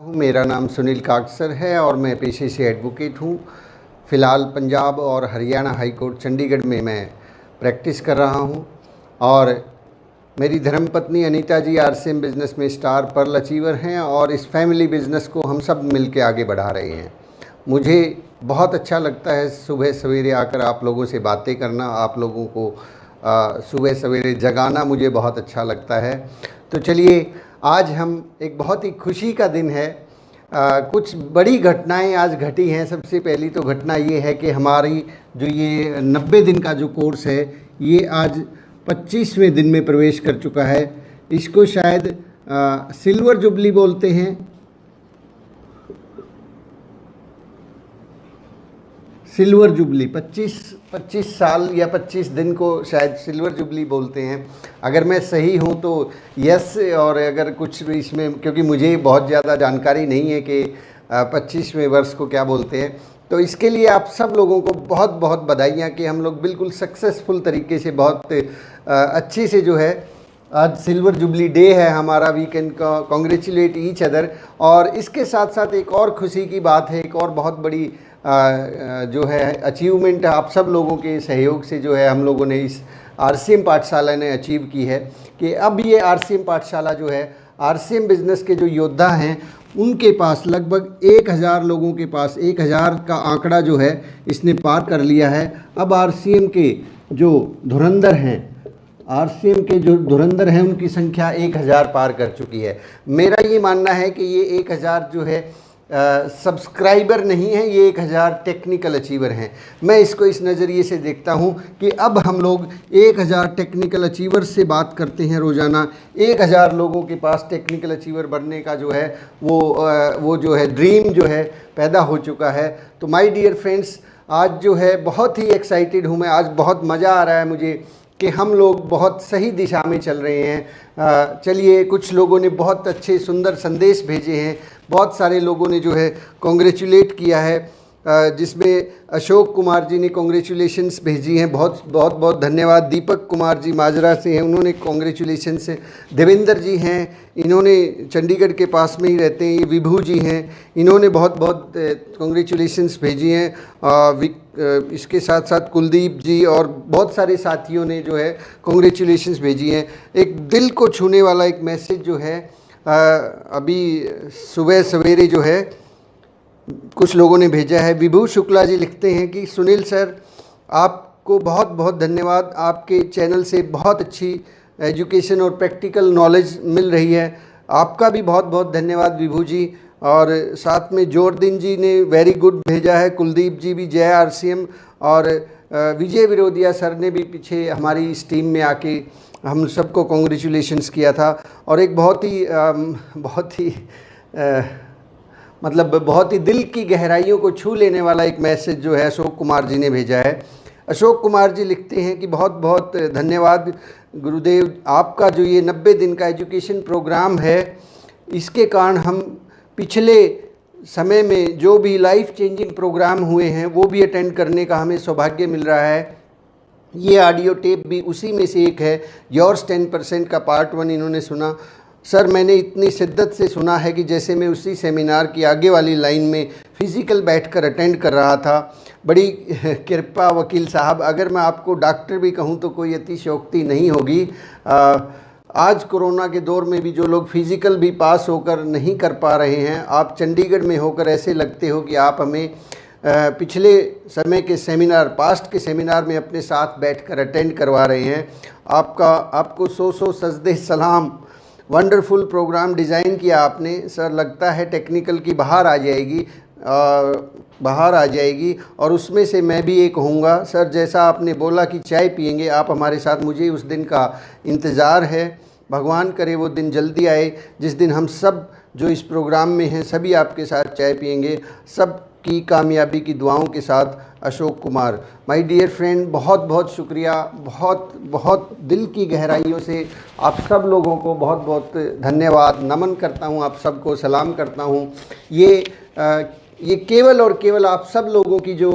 मेरा नाम सुनील काकसर है और मैं पेशे से एडवोकेट हूँ। फ़िलहाल पंजाब और हरियाणा हाई कोर्ट चंडीगढ़ में मैं प्रैक्टिस कर रहा हूँ और मेरी धर्मपत्नी अनीता जी आरसीएम बिज़नेस में स्टार पर्ल अचीवर हैं और इस फैमिली बिज़नेस को हम सब मिल के आगे बढ़ा रहे हैं। मुझे बहुत अच्छा लगता है सुबह सवेरे आकर आप लोगों से बातें करना, आप लोगों को सुबह सवेरे जगाना मुझे बहुत अच्छा लगता है। तो चलिए, आज हम एक बहुत ही खुशी का दिन है। कुछ बड़ी घटनाएं आज घटी हैं। सबसे पहली तो घटना ये है कि हमारी जो ये 90 दिन का जो कोर्स है ये आज 25वें दिन में प्रवेश कर चुका है। इसको शायद सिल्वर जुबली बोलते हैं। सिल्वर जुबली 25 साल या 25 दिन को शायद सिल्वर जुबली बोलते हैं। अगर मैं सही हूं तो यस, और अगर कुछ भी इसमें, क्योंकि मुझे बहुत ज़्यादा जानकारी नहीं है कि 25वें वर्ष को क्या बोलते हैं, तो इसके लिए आप सब लोगों को बहुत बहुत बधाइयाँ कि हम लोग बिल्कुल सक्सेसफुल तरीके से बहुत अच्छे से जो है आज सिल्वर जुबली डे है हमारा। We can congratulate each other. और इसके साथ साथ एक और खुशी की बात है, एक और बहुत बड़ी जो है अचीवमेंट आप सब लोगों के सहयोग से जो है हम लोगों ने इस आरसीएम पाठशाला ने अचीव की है कि अब ये आरसीएम पाठशाला जो है, आरसीएम बिज़नेस के जो योद्धा हैं उनके पास लगभग 1000 लोगों के पास 1000 का आंकड़ा जो है इसने पार कर लिया है। अब आरसीएम के जो धुरंधर हैं, आरसीएम के जो धुरंधर हैं उनकी संख्या 1000 पार कर चुकी है। मेरा ये मानना है कि ये 1000 जो है सब्सक्राइबर नहीं है, ये 1000 टेक्निकल अचीवर हैं। मैं इसको इस नज़रिए से देखता हूँ कि अब हम लोग 1000 टेक्निकल अचीवर से बात करते हैं रोज़ाना। 1000 लोगों के पास टेक्निकल अचीवर बनने का जो है वो जो है ड्रीम जो है पैदा हो चुका है। तो माय डियर फ्रेंड्स, आज जो है बहुत ही एक्साइटेड हूँ मैं। आज बहुत मज़ा आ रहा है मुझे कि हम लोग बहुत सही दिशा में चल रहे हैं। चलिए, कुछ लोगों ने बहुत अच्छे सुंदर संदेश भेजे हैं, बहुत सारे लोगों ने जो है कॉन्ग्रेचुलेट किया है, जिसमें अशोक कुमार जी ने कॉन्ग्रेचुलेशंस भेजी हैं। बहुत बहुत बहुत धन्यवाद। दीपक कुमार जी माजरा से हैं, उन्होंने कॉन्ग्रेचुलेशंस है। देवेंद्र जी हैं, इन्होंने चंडीगढ़ के पास में ही रहते हैं। ये विभू जी हैं, इन्होंने बहुत बहुत कॉन्ग्रेचुलेशंस भेजी हैं। इसके साथ साथ कुलदीप जी और बहुत सारे साथियों ने जो है कॉन्ग्रेचुलेशंस भेजी हैं। एक दिल को छूने वाला एक मैसेज जो है अभी सुबह सवेरे जो है कुछ लोगों ने भेजा है। विभू शुक्ला जी लिखते हैं कि सुनील सर, आपको बहुत बहुत धन्यवाद। आपके चैनल से बहुत अच्छी एजुकेशन और प्रैक्टिकल नॉलेज मिल रही है। आपका भी बहुत बहुत धन्यवाद विभू जी। और साथ में जोरदीन जी ने वेरी गुड भेजा है। कुलदीप जी भी जय आरसीएम। और विजय विरोदिया सर ने भी पीछे हमारी इस टीम में आके हम सबको कॉन्ग्रेचुलेशंस किया था। और एक बहुत ही मतलब बहुत ही दिल की गहराइयों को छू लेने वाला एक मैसेज जो है अशोक कुमार जी ने भेजा है। अशोक कुमार जी लिखते हैं कि बहुत बहुत धन्यवाद गुरुदेव, आपका जो ये 90 दिन का एजुकेशन प्रोग्राम है, इसके कारण हम पिछले समय में जो भी लाइफ चेंजिंग प्रोग्राम हुए हैं वो भी अटेंड करने का हमें सौभाग्य मिल रहा है। ये ऑडियो टेप भी उसी में से एक है। योर्स 10% का पार्ट 1 इन्होंने सुना। सर, मैंने इतनी शिद्दत से सुना है कि जैसे मैं उसी सेमिनार की आगे वाली लाइन में फ़िज़िकल बैठकर अटेंड कर रहा था। बड़ी कृपा वकील साहब, अगर मैं आपको डॉक्टर भी कहूँ तो कोई अतिशयोक्ति नहीं होगी। आज कोरोना के दौर में भी जो लोग फ़िज़िकल भी पास होकर नहीं कर पा रहे हैं, आप चंडीगढ़ में होकर ऐसे लगते हो कि आप हमें पिछले समय के सेमिनार, पास्ट के सेमिनार में अपने साथ बैठकर अटेंड करवा रहे हैं। आपको सौ सजदे सलाम। वंडरफुल प्रोग्राम डिज़ाइन किया आपने सर। लगता है टेक्निकल की बाहर आ जाएगी और उसमें से मैं भी एक होऊंगा। सर, जैसा आपने बोला कि चाय पिएंगे आप हमारे साथ, मुझे उस दिन का इंतज़ार है। भगवान करे वो दिन जल्दी आए जिस दिन हम सब जो इस प्रोग्राम में हैं सभी आपके साथ चाय पिएंगे। सब की कामयाबी की दुआओं के साथ, Ashok Kumar. My dear friend, बहुत बहुत शुक्रिया। बहुत बहुत दिल की गहराइयों से आप सब लोगों को बहुत बहुत धन्यवाद नमन करता हूँ, आप सबको सलाम करता हूँ। ये केवल और केवल आप सब लोगों की जो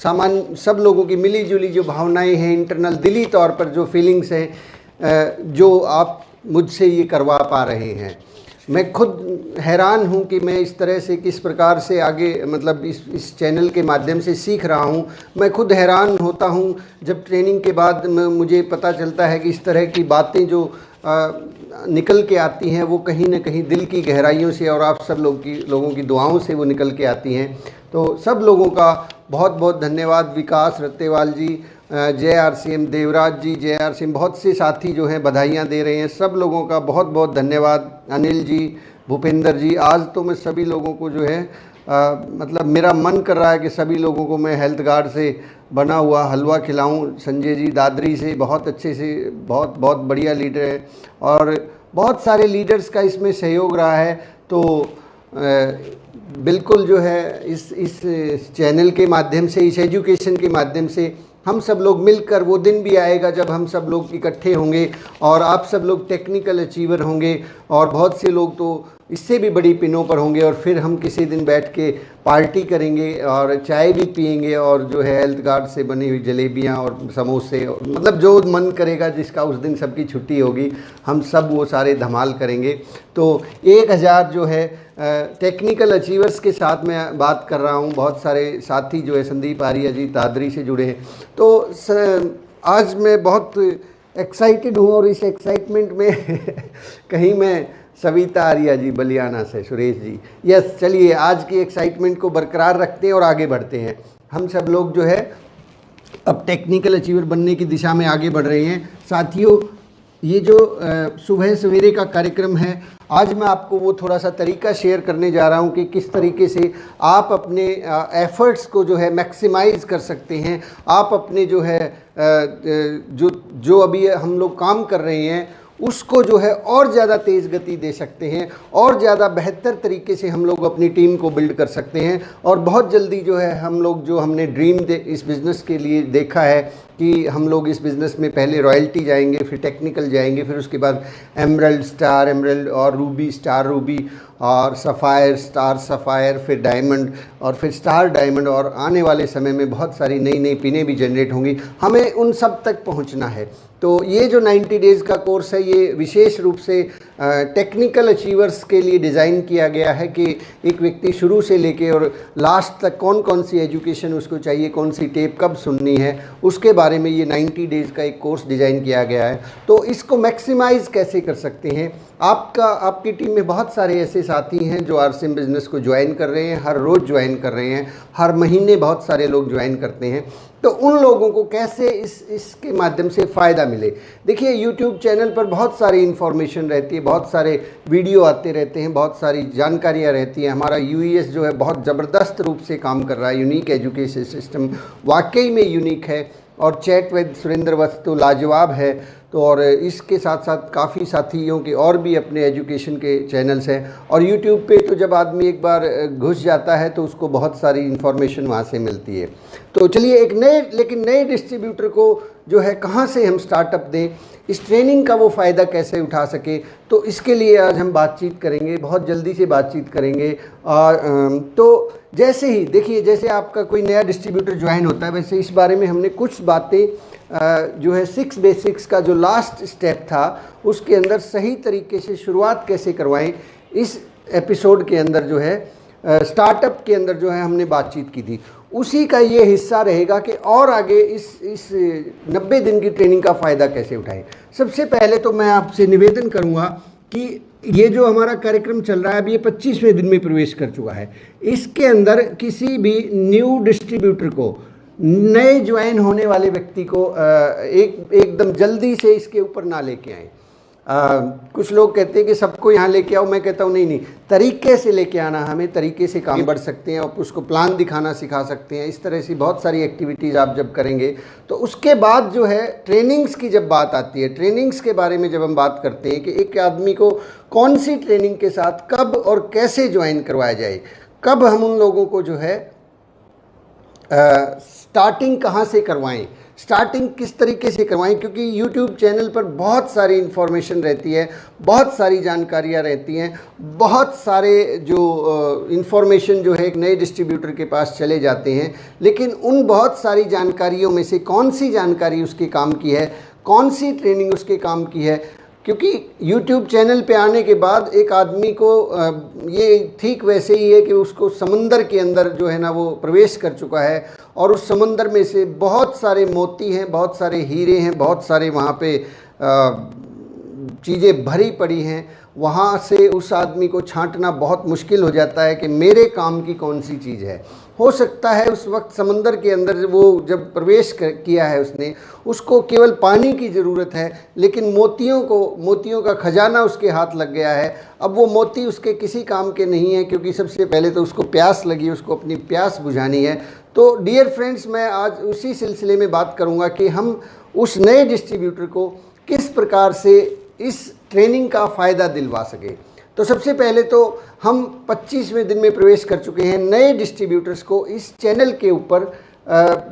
सब लोगों की मिली जुली जो भावनाएं हैं, इंटरनल दिली तौर पर जो फीलिंग्स हैं, जो आप मुझसे ये करवा पा रहे हैं। मैं खुद हैरान हूँ कि मैं इस तरह से किस प्रकार से आगे मतलब इस चैनल के माध्यम से सीख रहा हूँ। मैं खुद हैरान होता हूँ जब ट्रेनिंग के बाद मुझे पता चलता है कि इस तरह की बातें जो निकल के आती हैं वो कहीं ना कहीं दिल की गहराइयों से और आप सब लोगों की दुआओं से वो निकल के आती हैं। तो सब लोगों का बहुत बहुत धन्यवाद। विकास रत्तेवाल जी, जय RCM, देवराज जी, जय RCM, बहुत से साथी जो हैं बधाइयाँ दे रहे हैं। सब लोगों का बहुत बहुत धन्यवाद। अनिल जी, भूपेंद्र जी, आज तो मैं सभी लोगों को जो है मतलब मेरा मन कर रहा है कि सभी लोगों को मैं हेल्थ गार्ड से बना हुआ हलवा खिलाऊं। संजय जी दादरी से बहुत अच्छे से, बहुत बहुत बढ़िया लीडर है और बहुत सारे लीडर्स का इसमें सहयोग रहा है। तो बिल्कुल जो है इस चैनल के माध्यम से, इस एजुकेशन के माध्यम से हम सब लोग मिलकर, वो दिन भी आएगा जब हम सब लोग इकट्ठे होंगे और आप सब लोग टेक्निकल अचीवर होंगे और बहुत से लोग तो इससे भी बड़ी पिनों पर होंगे और फिर हम किसी दिन बैठ के पार्टी करेंगे और चाय भी पियेंगे और जो है हेल्थ गार्ड से बनी हुई जलेबियाँ और समोसे, मतलब जो मन करेगा जिसका उस दिन सबकी छुट्टी होगी, हम सब वो सारे धमाल करेंगे। तो 1000 जो है टेक्निकल अचीवर्स के साथ मैं बात कर रहा हूँ। बहुत सारे साथी जो है, संदीप आर्या जी दादरी से जुड़े हैं। तो आज मैं बहुत एक्साइटेड हूँ और इस एक्साइटमेंट में कहीं मैं सविता आर्या जी बलियाना से, सुरेश जी, यस, चलिए आज की एक्साइटमेंट को बरकरार रखते हैं और आगे बढ़ते हैं। हम सब लोग जो है अब टेक्निकल अचीवर बनने की दिशा में आगे बढ़ रहे हैं। साथियों, ये जो सुबह सवेरे का कार्यक्रम है, आज मैं आपको वो थोड़ा सा तरीका शेयर करने जा रहा हूँ कि किस तरीके से आप अपने एफ़र्ट्स को जो है मैक्सिमाइज़ कर सकते हैं। आप अपने जो है जो अभी हम लोग काम कर रहे हैं उसको जो है और ज़्यादा तेज़ गति दे सकते हैं और ज़्यादा बेहतर तरीके से हम लोग अपनी टीम को बिल्ड कर सकते हैं। और बहुत जल्दी जो है हम लोग जो हमने ड्रीम इस बिज़नेस के लिए देखा है कि हम लोग इस बिज़नेस में पहले रॉयल्टी जाएंगे, फिर टेक्निकल जाएंगे, फिर उसके बाद एमरल्ड, स्टार एमरल्ड और रूबी, स्टार रूबी और सफ़ायर, स्टार सफ़ायर, फिर डायमंड और फिर स्टार डायमंड, और आने वाले समय में बहुत सारी नई नई पिनें भी जनरेट होंगी। हमें उन सब तक पहुंचना है। तो ये जो 90 डेज़ का कोर्स है, ये विशेष रूप से टेक्निकल अचीवर्स के लिए डिज़ाइन किया गया है कि एक व्यक्ति शुरू से लेके और लास्ट तक कौन कौन सी एजुकेशन उसको चाहिए, कौन सी टेप कब सुननी है, उसके बारे में ये 90 डेज़ का एक कोर्स डिज़ाइन किया गया है। तो इसको मैक्सिमाइज़ कैसे कर सकते हैं? आपकी टीम में बहुत सारे ऐसे साथी हैं जो RCM बिज़नेस को ज्वाइन कर रहे हैं, हर रोज़ ज्वाइन कर रहे हैं, हर महीने बहुत सारे लोग ज्वाइन करते हैं। तो उन लोगों को कैसे इसके माध्यम से फ़ायदा मिले? देखिए, YouTube चैनल पर बहुत सारी इन्फॉर्मेशन रहती है, बहुत सारे वीडियो आते रहते हैं, बहुत सारी जानकारियाँ रहती हैं। हमारा UES जो है बहुत ज़बरदस्त रूप से काम कर रहा है। यूनिक एजुकेशन सिस्टम वाकई में यूनिक है और चैट विद सुरेंद्र वत्स तो लाजवाब है। तो और इसके साथ साथ काफ़ी साथियों के और भी अपने एजुकेशन के चैनल्स हैं और YouTube पे तो जब आदमी एक बार घुस जाता है तो उसको बहुत सारी इन्फॉर्मेशन वहाँ से मिलती है। तो चलिए, एक नए डिस्ट्रीब्यूटर को जो है कहाँ से हम स्टार्टअप दें, इस ट्रेनिंग का वो फ़ायदा कैसे उठा सके, तो इसके लिए आज हम बातचीत करेंगे, बहुत जल्दी से बातचीत करेंगे। और तो जैसे ही देखिए, जैसे आपका कोई नया डिस्ट्रीब्यूटर ज्वाइन होता है, वैसे इस बारे में हमने कुछ बातें जो है 6 बेसिक्स का जो लास्ट स्टेप था उसके अंदर सही तरीके से शुरुआत कैसे करवाएं, इस एपिसोड के अंदर जो है स्टार्टअप के अंदर जो है हमने बातचीत की थी। उसी का ये हिस्सा रहेगा कि और आगे इस 90 दिन की ट्रेनिंग का फ़ायदा कैसे उठाएं। सबसे पहले तो मैं आपसे निवेदन करूँगा कि ये जो हमारा कार्यक्रम चल रहा है, अभी ये 25वें दिन में प्रवेश कर चुका है। इसके अंदर किसी भी न्यू डिस्ट्रीब्यूटर को, नए ज्वाइन होने वाले व्यक्ति को एकदम जल्दी से इसके ऊपर ना लेके आएँ। कुछ लोग कहते हैं कि सबको यहाँ लेके आओ, मैं कहता हूँ नहीं, तरीके से लेके आना, हमें तरीके से काम बढ़ सकते हैं और उसको प्लान दिखाना सिखा सकते हैं। इस तरह से बहुत सारी एक्टिविटीज़ आप जब करेंगे तो उसके बाद जो है ट्रेनिंग्स की जब बात आती है, ट्रेनिंग्स के बारे में जब हम बात करते हैं कि एक आदमी को कौन सी ट्रेनिंग के साथ कब और कैसे ज्वाइन करवाया जाए, कब हम उन लोगों को जो है स्टार्टिंग कहाँ से करवाएं, स्टार्टिंग किस तरीके से करवाएं, क्योंकि YouTube चैनल पर बहुत सारी इन्फॉर्मेशन रहती है, बहुत सारी जानकारियाँ रहती हैं, बहुत सारे जो इन्फॉर्मेशन जो है एक नए डिस्ट्रीब्यूटर के पास चले जाते हैं। लेकिन उन बहुत सारी जानकारियों में से कौन सी जानकारी उसके काम की है, कौन सी ट्रेनिंग उसके काम की है, क्योंकि YouTube चैनल पे आने के बाद एक आदमी को ये ठीक वैसे ही है कि उसको समंदर के अंदर जो है ना वो प्रवेश कर चुका है, और उस समंदर में से बहुत सारे मोती हैं, बहुत सारे हीरे हैं, बहुत सारे वहाँ पे चीज़ें भरी पड़ी हैं। वहाँ से उस आदमी को छांटना बहुत मुश्किल हो जाता है कि मेरे काम की कौन सी चीज़ है। हो सकता है उस वक्त समंदर के अंदर वो जब प्रवेश किया है उसने, उसको केवल पानी की ज़रूरत है, लेकिन मोतियों का खजाना उसके हाथ लग गया है। अब वो मोती उसके किसी काम के नहीं है, क्योंकि सबसे पहले तो उसको प्यास लगी, उसको अपनी प्यास बुझानी है। तो डियर फ्रेंड्स, मैं आज उसी सिलसिले में बात करूँगा कि हम उस नए डिस्ट्रीब्यूटर को किस प्रकार से इस ट्रेनिंग का फ़ायदा दिलवा सके। तो सबसे पहले तो हम 25वें दिन में प्रवेश कर चुके हैं। नए डिस्ट्रीब्यूटर्स को इस चैनल के ऊपर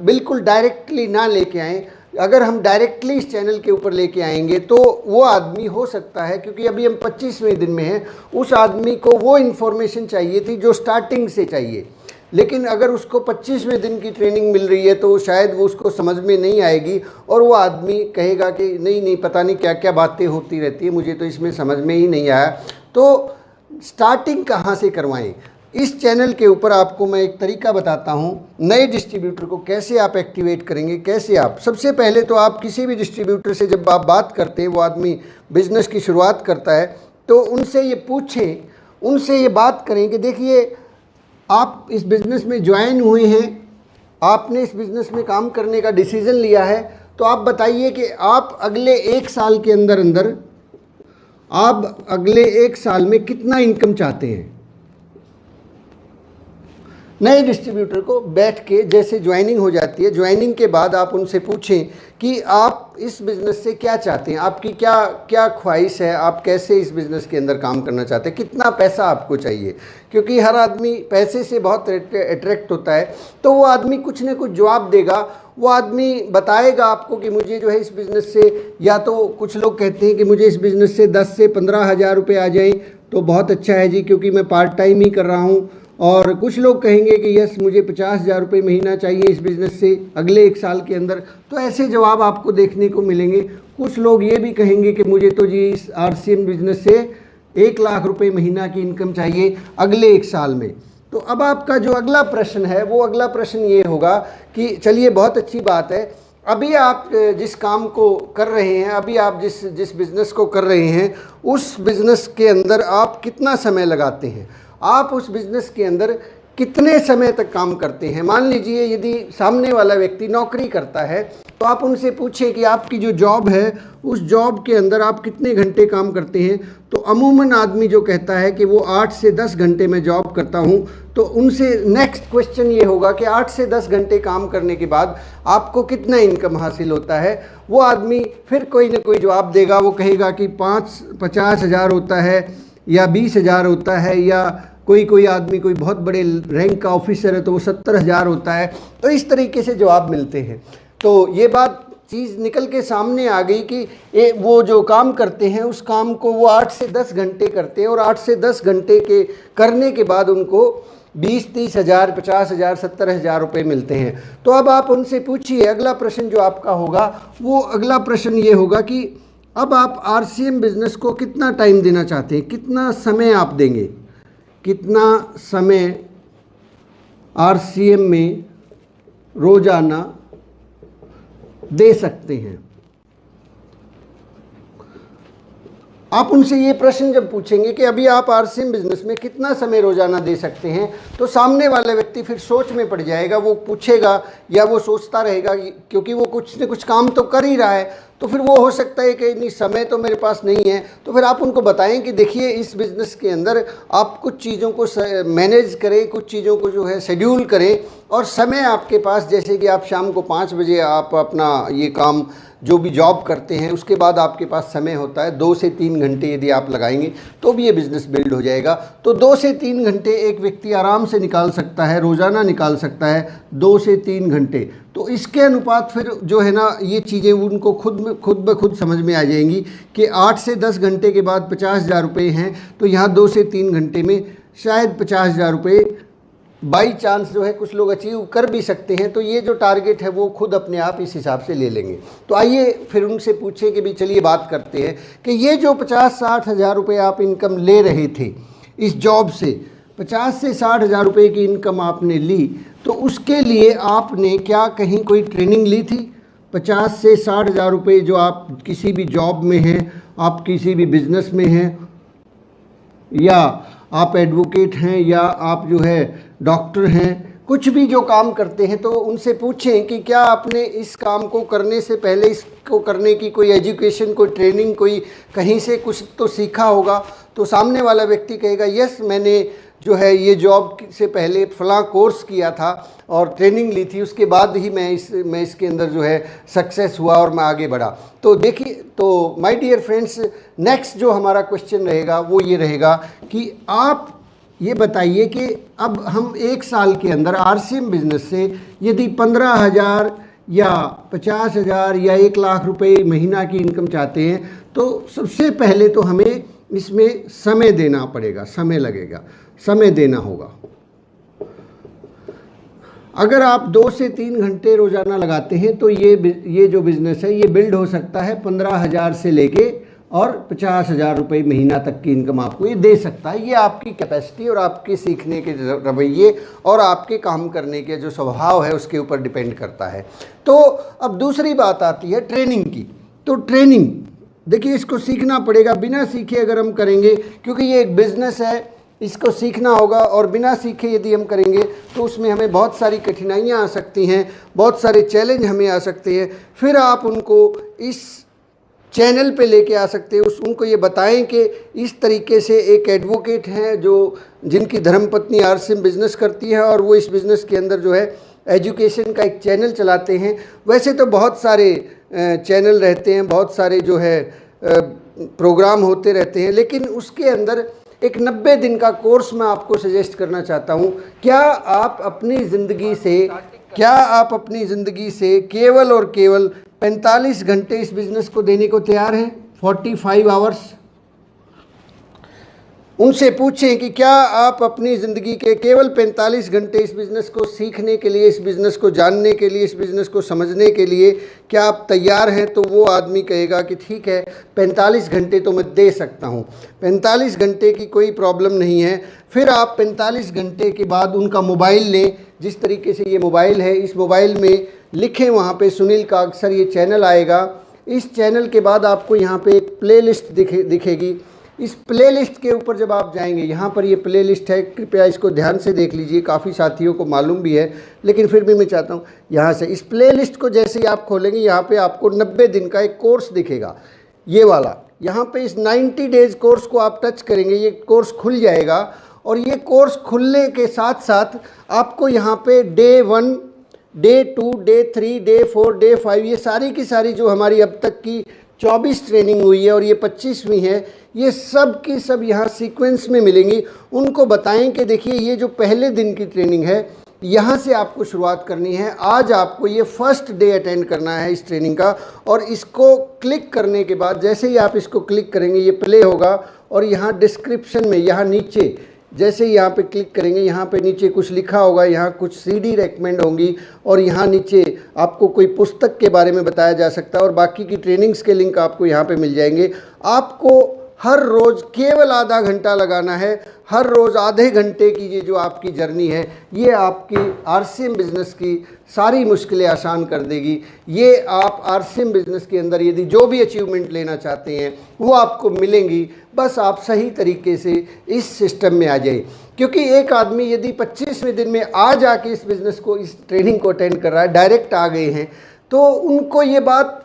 बिल्कुल डायरेक्टली ना लेके आएँ। अगर हम डायरेक्टली इस चैनल के ऊपर लेके आएंगे तो वो आदमी हो सकता है, क्योंकि अभी हम 25वें दिन में हैं, उस आदमी को वो इन्फॉर्मेशन चाहिए थी जो स्टार्टिंग से चाहिए। लेकिन अगर उसको 25वें दिन की ट्रेनिंग मिल रही है तो शायद वो उसको समझ में नहीं आएगी, और वो आदमी कहेगा कि नहीं पता नहीं क्या क्या बातें होती रहती है, मुझे तो इसमें समझ में ही नहीं आया। तो स्टार्टिंग कहाँ से करवाएं? इस चैनल के ऊपर आपको मैं एक तरीका बताता हूँ, नए डिस्ट्रीब्यूटर को कैसे आप एक्टिवेट करेंगे, कैसे आप। सबसे पहले तो आप किसी भी डिस्ट्रीब्यूटर से जब आप बात करते हैं, वो आदमी बिज़नेस की शुरुआत करता है, तो उनसे ये पूछें, उनसे ये बात करें कि देखिए आप इस बिज़नेस में ज्वाइन हुए हैं, आपने इस बिज़नेस में काम करने का डिसीज़न लिया है, तो आप बताइए कि आप अगले 1 साल के अंदर आप अगले 1 साल में कितना इनकम चाहते हैं। नए डिस्ट्रीब्यूटर को बैठ के जैसे ज्वाइनिंग हो जाती है, ज्वाइनिंग के बाद आप उनसे पूछें कि आप इस बिज़नेस से क्या चाहते हैं, आपकी क्या क्या ख्वाहिश है, आप कैसे इस बिज़नेस के अंदर काम करना चाहते हैं, कितना पैसा आपको चाहिए। क्योंकि हर आदमी पैसे से बहुत अट्रैक्ट होता है, तो वो आदमी कुछ न कुछ जवाब देगा। वो आदमी बताएगा आपको कि मुझे जो है इस बिज़नेस से, या तो कुछ लोग कहते हैं कि मुझे इस बिज़नेस से 10 से 15 हज़ार रुपये आ जाएं तो बहुत अच्छा है जी, क्योंकि मैं पार्ट टाइम ही कर रहा हूँ। और कुछ लोग कहेंगे कि यस, मुझे 50,000 रुपये महीना चाहिए इस बिज़नेस से अगले 1 साल के अंदर। तो ऐसे जवाब आपको देखने को मिलेंगे। कुछ लोग ये भी कहेंगे कि मुझे तो जी इस RCM बिज़नेस से 1 लाख रुपये महीना की इनकम चाहिए अगले 1 साल में। तो अब आपका जो अगला प्रश्न है, वो अगला प्रश्न ये होगा कि चलिए बहुत अच्छी बात है, अभी आप जिस काम को कर रहे हैं, अभी आप जिस बिज़नेस को कर रहे हैं, उस बिज़नेस के अंदर आप कितना समय लगाते हैं, आप उस बिज़नेस के अंदर कितने समय तक काम करते हैं। मान लीजिए यदि सामने वाला व्यक्ति नौकरी करता है, तो आप उनसे पूछें कि आपकी जो जॉब है, उस जॉब के अंदर आप कितने घंटे काम करते हैं। तो अमूमन आदमी जो कहता है कि वो 8 से 10 घंटे में जॉब करता हूँ, तो उनसे नेक्स्ट क्वेश्चन ये होगा कि 8 से 10 घंटे काम करने के बाद आपको कितना इनकम हासिल होता है। वो आदमी फिर कोई ना कोई जवाब देगा, वो कहेगा कि 50,000 होता है, या 20,000 होता है, या कोई आदमी कोई बहुत बड़े रैंक का ऑफिसर है तो वो 70,000 होता है। तो इस तरीके से जवाब मिलते हैं। तो ये बात चीज़ निकल के सामने आ गई कि वो जो काम करते हैं उस काम को वो 8 से 10 घंटे करते हैं, और 8 से 10 घंटे के करने के बाद उनको 20-30 हज़ार, 50 हज़ार, 70 हज़ार रुपये मिलते हैं। तो अब आप उनसे पूछिए, अगला प्रश्न जो आपका होगा, वो अगला प्रश्न ये होगा कि अब आप RCM बिज़नेस को कितना टाइम देना चाहते हैं, कितना समय आप देंगे, कितना समय RCM में रोज़ाना दे सकते हैं। आप उनसे ये प्रश्न जब पूछेंगे कि अभी आप RCM बिज़नेस में कितना समय रोज़ाना दे सकते हैं, तो सामने वाला व्यक्ति फिर सोच में पड़ जाएगा। वो पूछेगा या वो सोचता रहेगा, क्योंकि वो कुछ न कुछ काम तो कर ही रहा है, तो फिर वो हो सकता है कि नहीं, समय तो मेरे पास नहीं है। तो फिर आप उनको बताएं कि देखिए इस बिज़नेस के अंदर आप कुछ चीज़ों को मैनेज करें, कुछ चीज़ों को जो है शेड्यूल करें, और समय आपके पास, जैसे कि आप शाम को 5 बजे आप अपना ये काम जो भी जॉब करते हैं, उसके बाद आपके पास समय होता है 2 से 3 घंटे यदि आप लगाएंगे तो भी ये बिज़नेस बिल्ड हो जाएगा। तो 2 से 3 घंटे एक व्यक्ति आराम से निकाल सकता है, रोज़ाना निकाल सकता है 2 से 3 घंटे। तो इसके अनुपात फिर जो है ना, ये चीज़ें उनको खुद ब खुद समझ में आ जाएंगी कि 8 से 10 घंटे के बाद 50,000 रुपये हैं, तो यहाँ 2 से 3 घंटे में शायद 50,000 रुपये बाई चांस जो है कुछ लोग अचीव कर भी सकते हैं, तो ये जो टारगेट है वो खुद अपने आप इस हिसाब से ले लेंगे। तो आइए फिर उनसे पूछें कि भी चलिए बात करते हैं कि ये जो 50-60 हज़ार रुपये आप इनकम ले रहे थे इस जॉब से, 50 से 60 हज़ार रुपये की इनकम आपने ली, तो उसके लिए आपने क्या कहीं कोई ट्रेनिंग ली थी? 50 से 60 हज़ार रुपये जो आप किसी भी जॉब में हैं, आप किसी भी बिजनेस में हैं, या आप एडवोकेट हैं, या आप जो है डॉक्टर हैं, कुछ भी जो काम करते हैं, तो उनसे पूछें कि क्या आपने इस काम को करने से पहले इसको करने की कोई एजुकेशन, कोई ट्रेनिंग, कोई कहीं से कुछ तो सीखा होगा। तो सामने वाला व्यक्ति कहेगा यस, मैंने जो है ये जॉब से पहले फलां कोर्स किया था और ट्रेनिंग ली थी, उसके बाद ही मैं इसके अंदर जो है सक्सेस हुआ और मैं आगे बढ़ा। तो देखिए, तो माय डियर फ्रेंड्स, नेक्स्ट जो हमारा क्वेश्चन रहेगा वो ये रहेगा कि आप ये बताइए कि अब हम 1 साल के अंदर आरसीएम बिजनेस से यदि 15,000 या 50,000 या 1 लाख रुपए महीना की इनकम चाहते हैं, तो सबसे पहले तो हमें इसमें समय देना पड़ेगा, समय लगेगा, समय देना होगा। अगर आप 2 से 3 घंटे रोज़ाना लगाते हैं तो ये जो बिज़नेस है ये बिल्ड हो सकता है 15,000 से लेके और 50,000 रुपये महीना तक की इनकम आपको ये दे सकता है। ये आपकी कैपेसिटी और आपके सीखने के रवैये और आपके काम करने के जो स्वभाव है उसके ऊपर डिपेंड करता है। तो अब दूसरी बात आती है ट्रेनिंग की। तो ट्रेनिंग देखिए, इसको सीखना पड़ेगा, बिना सीखे अगर हम करेंगे, क्योंकि ये एक बिज़नेस है, इसको सीखना होगा, और बिना सीखे यदि हम करेंगे तो उसमें हमें बहुत सारी कठिनाइयाँ आ सकती हैं, बहुत सारे चैलेंज हमें आ सकते हैं। फिर आप उनको इस चैनल पे लेके आ सकते हैं, उनको ये बताएं कि इस तरीके से एक एडवोकेट हैं जिनकी धर्मपत्नी आरसीएम बिज़नेस करती है और वो इस बिज़नेस के अंदर जो है एजुकेशन का एक चैनल चलाते हैं। वैसे तो बहुत सारे चैनल रहते हैं, बहुत सारे जो है प्रोग्राम होते रहते हैं, लेकिन उसके अंदर एक 90 दिन का कोर्स मैं आपको सजेस्ट करना चाहता हूँ। क्या आप अपनी ज़िंदगी से केवल और केवल 45 घंटे इस बिज़नेस को देने को तैयार हैं? 45 आवर्स। उनसे पूछें कि क्या आप अपनी ज़िंदगी के केवल 45 घंटे इस बिज़नेस को सीखने के लिए, इस बिज़नेस को जानने के लिए, इस बिज़नेस को समझने के लिए क्या आप तैयार हैं? तो वो आदमी कहेगा कि ठीक है, 45 घंटे तो मैं दे सकता हूँ, 45 घंटे की कोई प्रॉब्लम नहीं है। फिर आप 45 घंटे के बाद उनका मोबाइल लें, जिस तरीके से ये मोबाइल है, इस मोबाइल में लिखें वहाँ पे सुनील का अक्सर ये चैनल आएगा। इस चैनल के बाद आपको यहाँ पे एक प्लेलिस्ट दिखेगी। इस प्लेलिस्ट के ऊपर जब आप जाएंगे, यहाँ पर ये प्लेलिस्ट है, कृपया इसको ध्यान से देख लीजिए, काफ़ी साथियों को मालूम भी है, लेकिन फिर भी मैं चाहता हूँ यहाँ से इस प्लेलिस्ट को जैसे ही आप खोलेंगे, यहाँ पे आपको 90 दिन का एक कोर्स दिखेगा, ये वाला। यहाँ पे इस 90 डेज़ कोर्स को आप टच करेंगे, ये कोर्स खुल जाएगा, और ये कोर्स खुलने के साथ साथ आपको यहाँ पे day 1, day 2, day 3, day 4, day 5, ये सारी की सारी जो हमारी अब तक की 24 ट्रेनिंग हुई है और ये 25वीं है, ये सब की सब यहाँ सीक्वेंस में मिलेंगी। उनको बताएं कि देखिए, ये जो पहले दिन की ट्रेनिंग है, यहाँ से आपको शुरुआत करनी है। आज आपको ये फर्स्ट डे अटेंड करना है इस ट्रेनिंग का, और इसको क्लिक करने के बाद जैसे ही आप इसको क्लिक करेंगे ये प्ले होगा, और यहाँ डिस्क्रिप्शन में यहाँ नीचे जैसे ही यहाँ पे क्लिक करेंगे, यहाँ पे नीचे कुछ लिखा होगा, यहाँ कुछ सीडी रेकमेंड होंगी, और यहाँ नीचे आपको कोई पुस्तक के बारे में बताया जा सकता है, और बाकी की ट्रेनिंग्स के लिंक आपको यहाँ पे मिल जाएंगे। आपको हर रोज़ केवल आधा घंटा लगाना है, हर रोज़ आधे घंटे की ये जो आपकी जर्नी है, ये आपकी आरसीएम बिज़नेस की सारी मुश्किलें आसान कर देगी। ये आप आरसीएम बिज़नेस के अंदर यदि जो भी अचीवमेंट लेना चाहते हैं वो आपको मिलेंगी, बस आप सही तरीके से इस सिस्टम में आ जाए। क्योंकि एक आदमी यदि 25वें दिन में आ जाके इस बिज़नेस को, इस ट्रेनिंग को अटेंड कर रहा है, डायरेक्ट आ गए हैं, तो उनको ये बात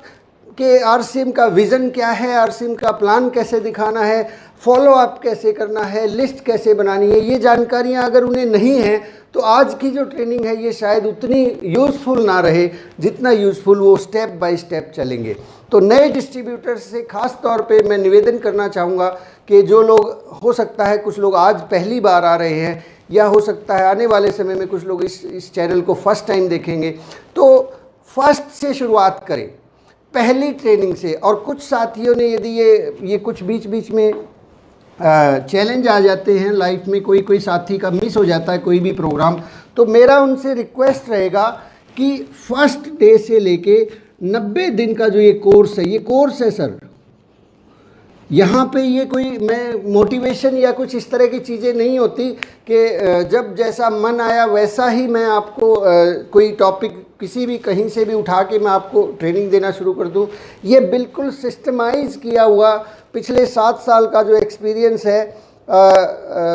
कि आरसीएम का विज़न क्या है, आरसीएम का प्लान कैसे दिखाना है, फॉलो अप कैसे करना है, लिस्ट कैसे बनानी है, ये जानकारियां अगर उन्हें नहीं हैं तो आज की जो ट्रेनिंग है ये शायद उतनी यूज़फुल ना रहे जितना यूज़फुल वो स्टेप बाय स्टेप चलेंगे। तो नए डिस्ट्रीब्यूटर्स से ख़ास तौर पे मैं निवेदन करना चाहूँगा कि जो लोग, हो सकता है कुछ लोग आज पहली बार आ रहे हैं, या हो सकता है आने वाले समय में कुछ लोग इस चैनल को फर्स्ट टाइम देखेंगे, तो फर्स्ट से शुरुआत करें, पहली ट्रेनिंग से। और कुछ साथियों ने यदि ये कुछ बीच बीच में चैलेंज आ जाते हैं लाइफ में, कोई कोई साथी का मिस हो जाता है कोई भी प्रोग्राम, तो मेरा उनसे रिक्वेस्ट रहेगा कि फर्स्ट डे से लेके 90 दिन का जो ये कोर्स है, ये कोर्स है सर। यहाँ पे ये कोई मैं मोटिवेशन या कुछ इस तरह की चीज़ें नहीं होती कि जब जैसा मन आया वैसा ही मैं आपको कोई टॉपिक किसी भी कहीं से भी उठा के मैं आपको ट्रेनिंग देना शुरू कर दूँ। ये बिल्कुल सिस्टमाइज़ किया हुआ पिछले 7 साल का जो एक्सपीरियंस है।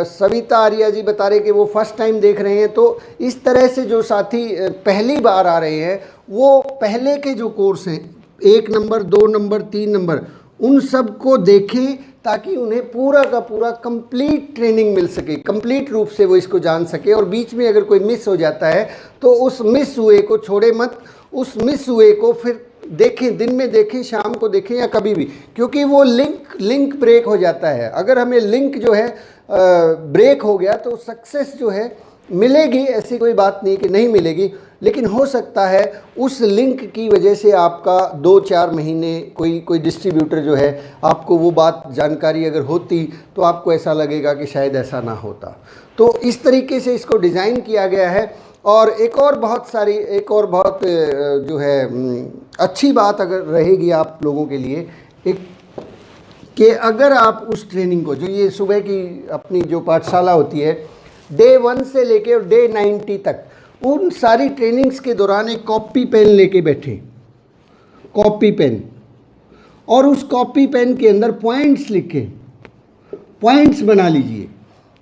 सविता आर्या जी बता रहे कि वो फर्स्ट टाइम देख रहे हैं, तो इस तरह से जो साथी पहली बार आ रहे हैं वो पहले के जो कोर्स हैं 1 नंबर 2 नंबर 3 नंबर उन सब को देखें ताकि उन्हें पूरा का पूरा कंप्लीट ट्रेनिंग मिल सके, कंप्लीट रूप से वो इसको जान सके। और बीच में अगर कोई मिस हो जाता है तो उस मिस हुए को छोड़े मत, उस मिस हुए को फिर देखें, दिन में देखें, शाम को देखें या कभी भी, क्योंकि वो लिंक ब्रेक हो जाता है। अगर हमें लिंक जो है ब्रेक हो गया तो सक्सेस जो है मिलेगी, ऐसी कोई बात नहीं कि नहीं मिलेगी, लेकिन हो सकता है उस लिंक की वजह से आपका 2-4 महीने कोई डिस्ट्रीब्यूटर जो है आपको वो बात जानकारी अगर होती तो आपको ऐसा लगेगा कि शायद ऐसा ना होता। तो इस तरीके से इसको डिज़ाइन किया गया है। और एक और बहुत जो है अच्छी बात अगर रहेगी आप लोगों के लिए कि अगर आप उस ट्रेनिंग को, जो ये सुबह की अपनी जो पाठशाला होती है डे 1 से लेके और डे 90 तक, उन सारी ट्रेनिंग्स के दौरान एक कॉपी पेन लेके बैठे, कॉपी पेन, और उस कॉपी पेन के अंदर पॉइंट्स लिखे, पॉइंट्स बना लीजिए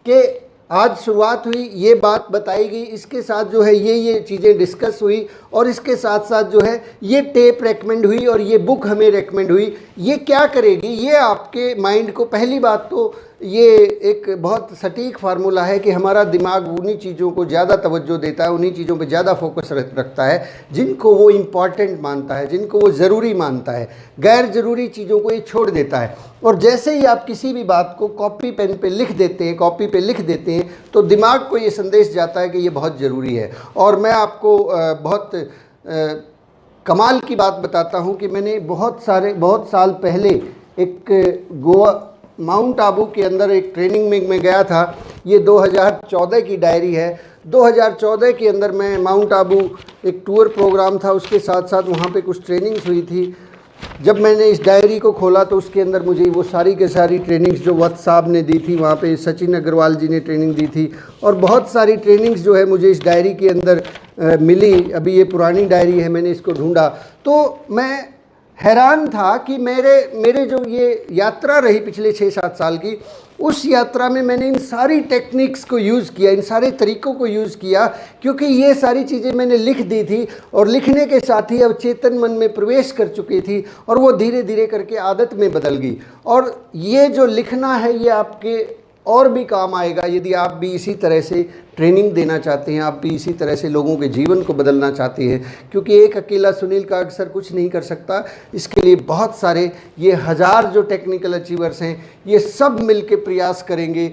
कि आज शुरुआत हुई, ये बात बताई गई, इसके साथ जो है ये चीज़ें डिस्कस हुई, और इसके साथ साथ जो है ये टेप रेकमेंड हुई और ये बुक हमें रेकमेंड हुई। ये क्या करेगी, ये आपके माइंड को, पहली बात तो ये एक बहुत सटीक फार्मूला है कि हमारा दिमाग उन्हीं चीज़ों को ज़्यादा तवज्जो देता है, उन्हीं चीज़ों पे ज़्यादा फोकस रखता है जिनको वो इम्पॉर्टेंट मानता है, जिनको वो ज़रूरी मानता है। गैर ज़रूरी चीज़ों को ये छोड़ देता है। और जैसे ही आप किसी भी बात को कॉपी पेन पे लिख देते हैं, कॉपी पे लिख देते हैं, तो दिमाग को ये संदेश जाता है कि ये बहुत ज़रूरी है। और मैं आपको बहुत कमाल की बात बताता हूँ कि मैंने बहुत साल पहले एक गोवा माउंट आबू के अंदर एक ट्रेनिंग में मैं गया था। ये 2014 की डायरी है। 2014 के अंदर मैं माउंट आबू एक टूर प्रोग्राम था, उसके साथ साथ वहाँ पे कुछ ट्रेनिंग्स हुई थी। जब मैंने इस डायरी को खोला तो उसके अंदर मुझे वो सारी के सारी ट्रेनिंग्स जो वत्स साहब ने दी थी, वहाँ पे सचिन अग्रवाल जी ने ट्रेनिंग दी थी, और बहुत सारी ट्रेनिंग्स जो है मुझे इस डायरी के अंदर मिली। अभी ये पुरानी डायरी है, मैंने इसको ढूंढा तो मैं हैरान था कि मेरे जो ये यात्रा रही पिछले 6-7 साल की, उस यात्रा में मैंने इन सारी टेक्निक्स को यूज़ किया, इन सारे तरीक़ों को यूज़ किया, क्योंकि ये सारी चीज़ें मैंने लिख दी थी और लिखने के साथ ही अब चेतन मन में प्रवेश कर चुकी थी और वो धीरे धीरे करके आदत में बदल गई। और ये जो लिखना है ये आपके और भी काम आएगा यदि आप भी इसी तरह से ट्रेनिंग देना चाहते हैं, आप भी इसी तरह से लोगों के जीवन को बदलना चाहते हैं, क्योंकि एक अकेला सुनील का अक्सर कुछ नहीं कर सकता। इसके लिए बहुत सारे ये 1000 जो टेक्निकल अचीवर्स हैं, ये सब मिलके प्रयास करेंगे,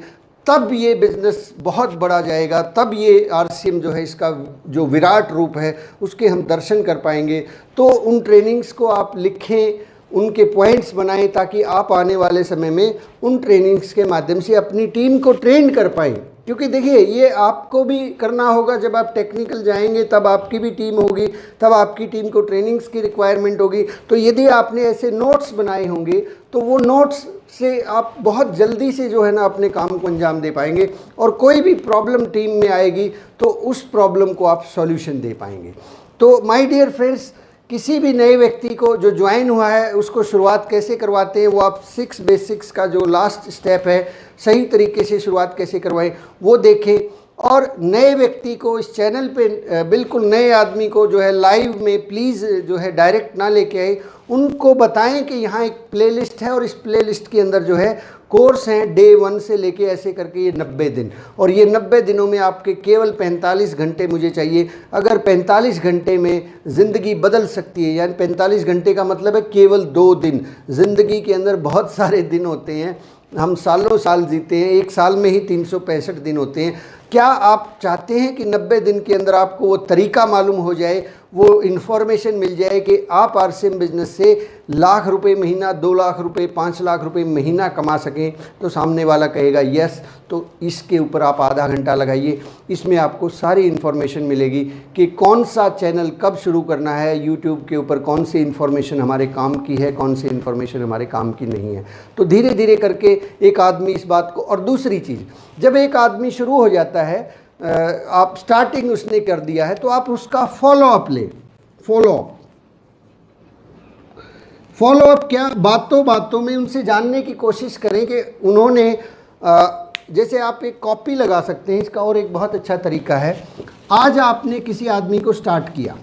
तब ये बिज़नेस बहुत बड़ा जाएगा, तब ये आरसीएम जो है इसका जो विराट रूप है उसके हम दर्शन कर पाएंगे। तो उन ट्रेनिंग्स को आप लिखें, उनके पॉइंट्स बनाएं, ताकि आप आने वाले समय में उन ट्रेनिंग्स के माध्यम से अपनी टीम को ट्रेन कर पाएँ। क्योंकि देखिए ये आपको भी करना होगा, जब आप टेक्निकल जाएंगे तब आपकी भी टीम होगी, तब आपकी टीम को ट्रेनिंग्स की रिक्वायरमेंट होगी। तो यदि आपने ऐसे नोट्स बनाए होंगे तो वो नोट्स से आप बहुत जल्दी से जो है ना अपने काम को अंजाम दे पाएंगे, और कोई भी प्रॉब्लम टीम में आएगी तो उस प्रॉब्लम को आप सॉल्यूशन दे पाएंगे। तो माय डियर फ्रेंड्स, किसी भी नए व्यक्ति को जो ज्वाइन हुआ है उसको शुरुआत कैसे करवाते हैं, वो आप 6 बेसिक्स का जो लास्ट स्टेप है, सही तरीके से शुरुआत कैसे करवाएं वो देखें। और नए व्यक्ति को इस चैनल पे, बिल्कुल नए आदमी को जो है लाइव में प्लीज़ जो है डायरेक्ट ना लेके आए, उनको बताएं कि यहाँ एक प्लेलिस्ट है और इस प्लेलिस्ट के अंदर जो है कोर्स हैं डे 1 से लेके ऐसे करके ये 90 दिन, और ये 90 दिनों में आपके केवल 45 घंटे मुझे चाहिए। अगर 45 घंटे में ज़िंदगी बदल सकती है, यानी 45 घंटे का मतलब है केवल 2 दिन। ज़िंदगी के अंदर बहुत सारे दिन होते हैं, हम सालों साल जीते हैं, एक साल में ही 365 दिन होते हैं। क्या आप चाहते हैं कि 90 दिन के अंदर आपको वो तरीका मालूम हो जाए, वो इन्फॉर्मेशन मिल जाए कि आप RCM बिजनेस से लाख रुपए महीना, 2 लाख रुपए, 5 लाख रुपए महीना कमा सकें, तो सामने वाला कहेगा यस, तो इसके ऊपर आप आधा घंटा लगाइए। इसमें आपको सारी इन्फॉर्मेशन मिलेगी कि कौन सा चैनल कब शुरू करना है, यूट्यूब के ऊपर कौन सी इन्फॉर्मेशन हमारे काम की है, कौन सी इन्फॉर्मेशन हमारे काम की नहीं है। तो धीरे धीरे करके एक आदमी इस बात को, और दूसरी चीज़, जब एक आदमी शुरू हो जाता है, आप स्टार्टिंग उसने कर दिया है, तो आप उसका फॉलो अप लें। फॉलो अप क्या, बातों बातों में उनसे जानने की कोशिश करें कि उन्होंने, जैसे आप एक कॉपी लगा सकते हैं, इसका और एक बहुत अच्छा तरीका है। आज आपने किसी आदमी को स्टार्ट किया,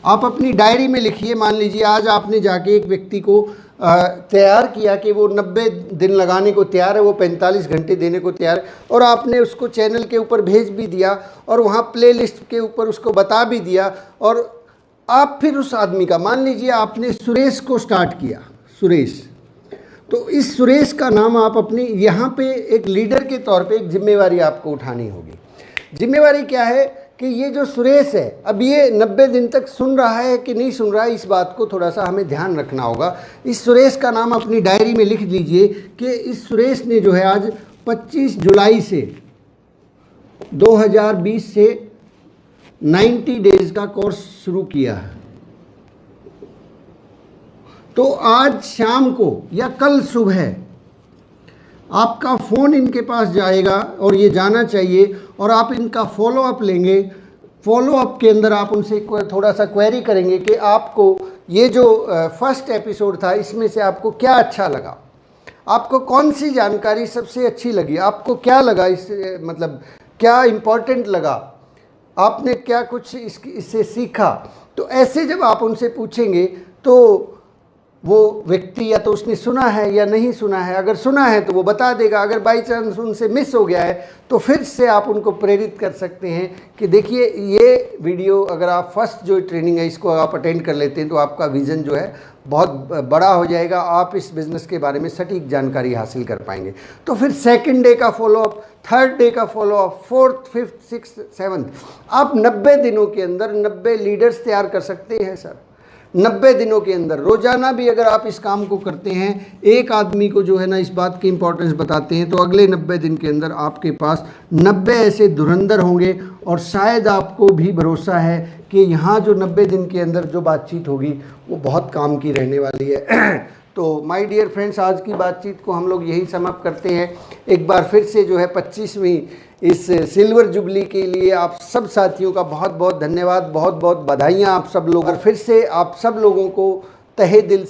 आप अपनी डायरी में लिखिए, मान लीजिए आज आपने जाके एक व्यक्ति को तैयार किया कि वो 90 दिन लगाने को तैयार है, वो 45 घंटे देने को तैयार है, और आपने उसको चैनल के ऊपर भेज भी दिया और वहाँ प्लेलिस्ट के ऊपर उसको बता भी दिया। और आप फिर उस आदमी का, मान लीजिए आपने सुरेश को स्टार्ट किया, सुरेश, तो इस सुरेश का नाम आप अपनी यहाँ पे एक लीडर के तौर पे एक जिम्मेवारी आपको उठानी होगी। जिम्मेवारी क्या है कि ये जो सुरेश है, अब ये 90 दिन तक सुन रहा है कि नहीं सुन रहा है, इस बात को थोड़ा सा हमें ध्यान रखना होगा। इस सुरेश का नाम अपनी डायरी में लिख लीजिए कि इस सुरेश ने जो है आज 25 जुलाई से 2020 से 90 डेज का कोर्स शुरू किया है। तो आज शाम को या कल सुबह आपका फ़ोन इनके पास जाएगा और ये जाना चाहिए, और आप इनका फॉलो अप लेंगे। फॉलो अप के अंदर आप उनसे थोड़ा सा क्वेरी करेंगे कि आपको ये जो फर्स्ट एपिसोड था, इसमें से आपको क्या अच्छा लगा, आपको कौन सी जानकारी सबसे अच्छी लगी, आपको क्या लगा, इस मतलब क्या इम्पोर्टेंट लगा, आपने क्या कुछ इससे सीखा। तो ऐसे जब आप उनसे पूछेंगे तो वो व्यक्ति या तो उसने सुना है या नहीं सुना है, अगर सुना है तो वो बता देगा, अगर बाई चांस उनसे मिस हो गया है तो फिर से आप उनको प्रेरित कर सकते हैं कि देखिए ये वीडियो, अगर आप फर्स्ट जो ट्रेनिंग है इसको आप अटेंड कर लेते हैं तो आपका विज़न जो है बहुत बड़ा हो जाएगा, आप इस बिज़नेस के बारे में सटीक जानकारी हासिल कर पाएंगे। तो फिर सेकंड डे का फॉलोअप, थर्ड डे का follow up, fourth, fifth, sixth, seventh, आप 90 दिनों के अंदर 90 लीडर्स तैयार कर सकते हैं सर। 90 दिनों के अंदर रोज़ाना भी अगर आप इस काम को करते हैं, एक आदमी को जो है ना इस बात की इंपॉर्टेंस बताते हैं, तो अगले 90 दिन के अंदर आपके पास 90 ऐसे धुरंधर होंगे। और शायद आपको भी भरोसा है कि यहाँ जो 90 दिन के अंदर जो बातचीत होगी वो बहुत काम की रहने वाली है। तो माय डियर फ्रेंड्स, आज की बातचीत को हम लोग यही समाप्त करते हैं। एक बार फिर से जो है 25वीं इस सिल्वर जुबली के लिए आप सब साथियों का बहुत बहुत धन्यवाद, बहुत बहुत बधाइयाँ आप सब लोग। और फिर से आप सब लोगों को तहे दिल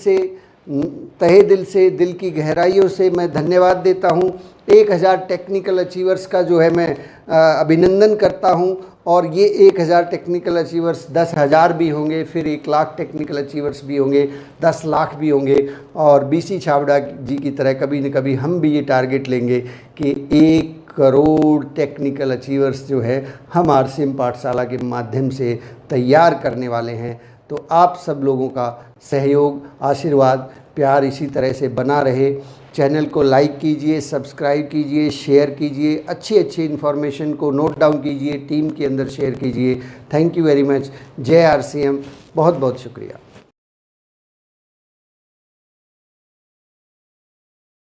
से, दिल की गहराइयों से मैं धन्यवाद देता हूँ। 1000 टेक्निकल अचीवर्स का जो है मैं अभिनंदन करता हूँ। और ये 1000 टेक्निकल अचीवर्स 10,000 भी होंगे, फिर 1 लाख टेक्निकल अचीवर्स भी होंगे, 10 लाख भी होंगे। और BC छाबड़ा जी की तरह कभी न कभी हम भी ये टारगेट लेंगे कि 1 करोड़ टेक्निकल अचीवर्स जो है हम RCM पाठशाला के माध्यम से तैयार करने वाले हैं। तो आप सब लोगों का सहयोग, आशीर्वाद, प्यार इसी तरह से बना रहे। चैनल को लाइक कीजिए, सब्सक्राइब कीजिए, शेयर कीजिए, अच्छी अच्छी इन्फॉर्मेशन को नोट डाउन कीजिए, टीम के अंदर शेयर कीजिए। Thank you very much. जय RCM, बहुत बहुत शुक्रिया।